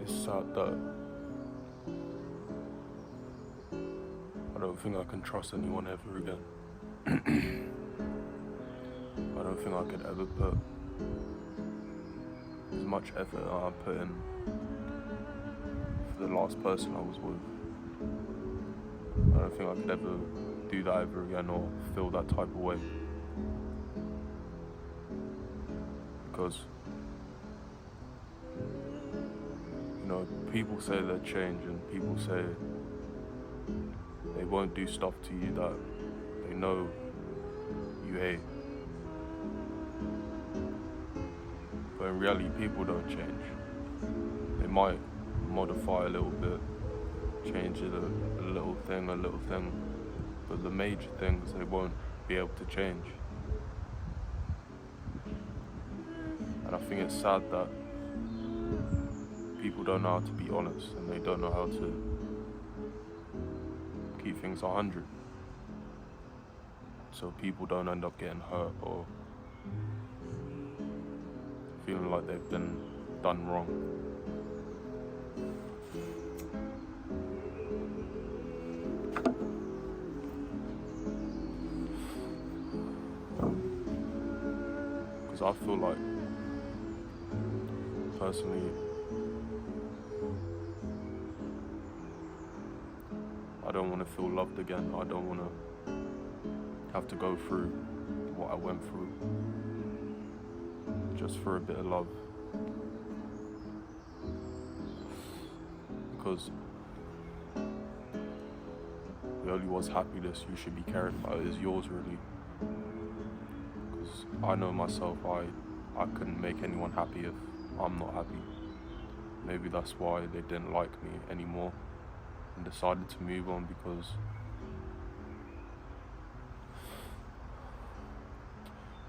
It's sad that I don't think I can trust anyone ever again. I don't think I could ever put as much effort that I put in for the last person I was with. I don't think I could ever do that ever again or feel that type of way. Because, people say they'll change and people say they won't do stuff to you that they know you hate. But in reality, people don't change. They might modify a little bit, change it a little thing, but the major things they won't be able to change. And I think it's sad that people don't know how to be honest and they don't know how to keep things 100. So people don't end up getting hurt or feeling like they've been done wrong. Because I feel like, personally, I don't want to feel loved again. I don't want to have to go through what I went through just for a bit of love. Because the only one's happiness you should be caring about is yours, really. Because I know myself, I couldn't make anyone happy if I'm not happy. Maybe that's why they didn't like me anymore and decided to move on, because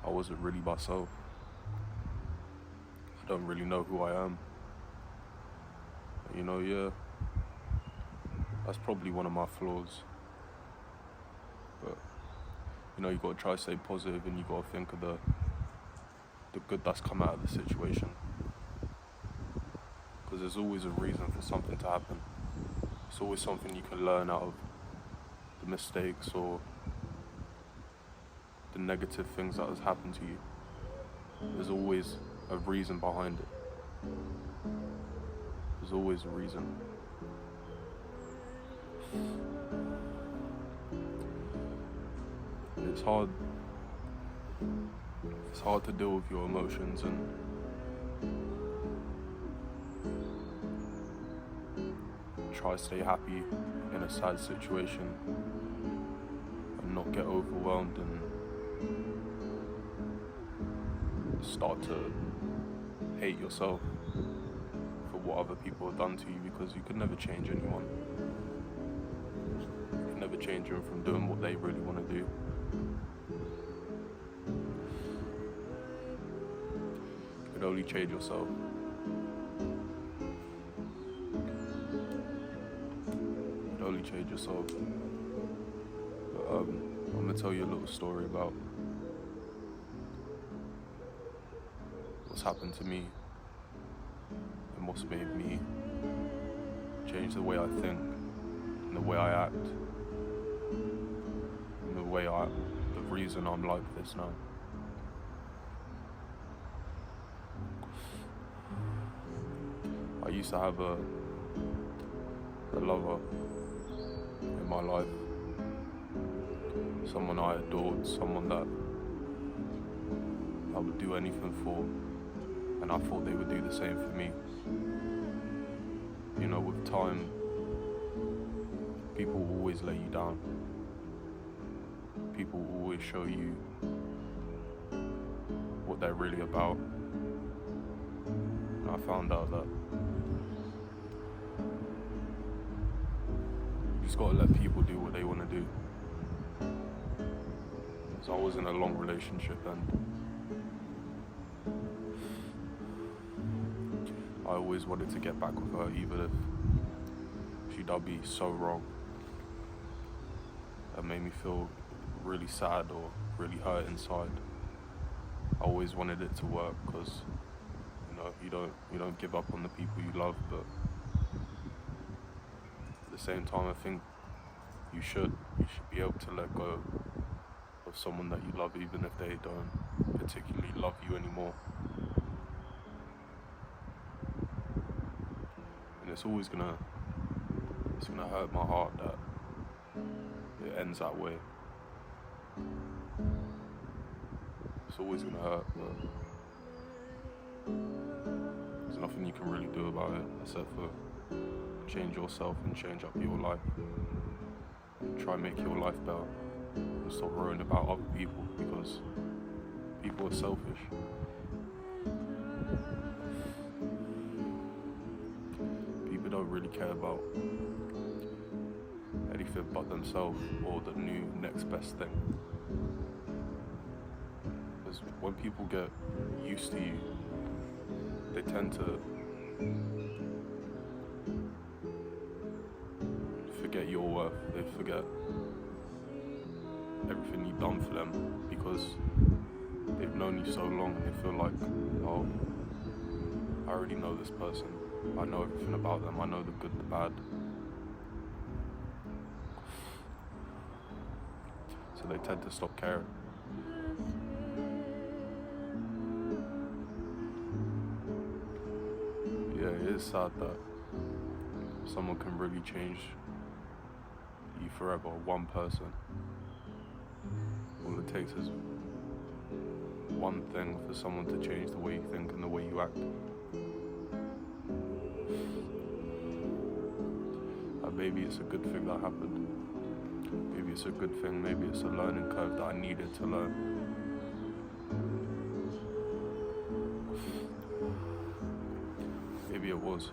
I wasn't really myself. I don't really know who I am. Yeah, that's probably one of my flaws. But, you gotta try to stay positive and you gotta think of the good that's come out of the situation. Because there's always a reason for something to happen. It's always something you can learn out of the mistakes or the negative things that has happened to you. There's always a reason behind it. There's always a reason. It's hard to deal with your emotions and try to stay happy in a sad situation and not get overwhelmed and start to hate yourself for what other people have done to you, because you could never change anyone. You can never change them from doing what they really want to do. You can only change yourself. You can only change yourself. But, I'm gonna tell you a little story about what's happened to me and what's made me change the way I think and the way I act and the reason I'm like this now. I used to have a lover in my life, someone I adored, someone that I would do anything for, and I thought they would do the same for me. With time, people will always let you down. People will always show you what they're really about. And I found out that you just gotta let people do what they want to do. So I was in a long relationship and I always wanted to get back with her, even if she'd be so wrong. That made me feel really sad or really hurt inside. I always wanted it to work, because you don't give up on the people you love, but the same time, I think you should be able to let go of someone that you love, even if they don't particularly love you anymore. And it's gonna hurt my heart that it ends that way. It's always gonna hurt, but there's nothing you can really do about it except for change yourself and change up your life. Try and make your life better and stop worrying about other people, because people are selfish. People don't really care about anything but themselves or the new next best thing. Because when people get used to you, they tend to forget your worth. They forget everything you've done for them, because they've known you so long and they feel like, oh, I already know this person. I know everything about them. I know the good, the bad. So they tend to stop caring. Yeah, it is sad that someone can really change you forever, one person. All it takes is one thing for someone to change the way you think and the way you act. Maybe it's a good thing that happened. Maybe it's a good thing, maybe it's a learning curve that I needed to learn. Maybe it was.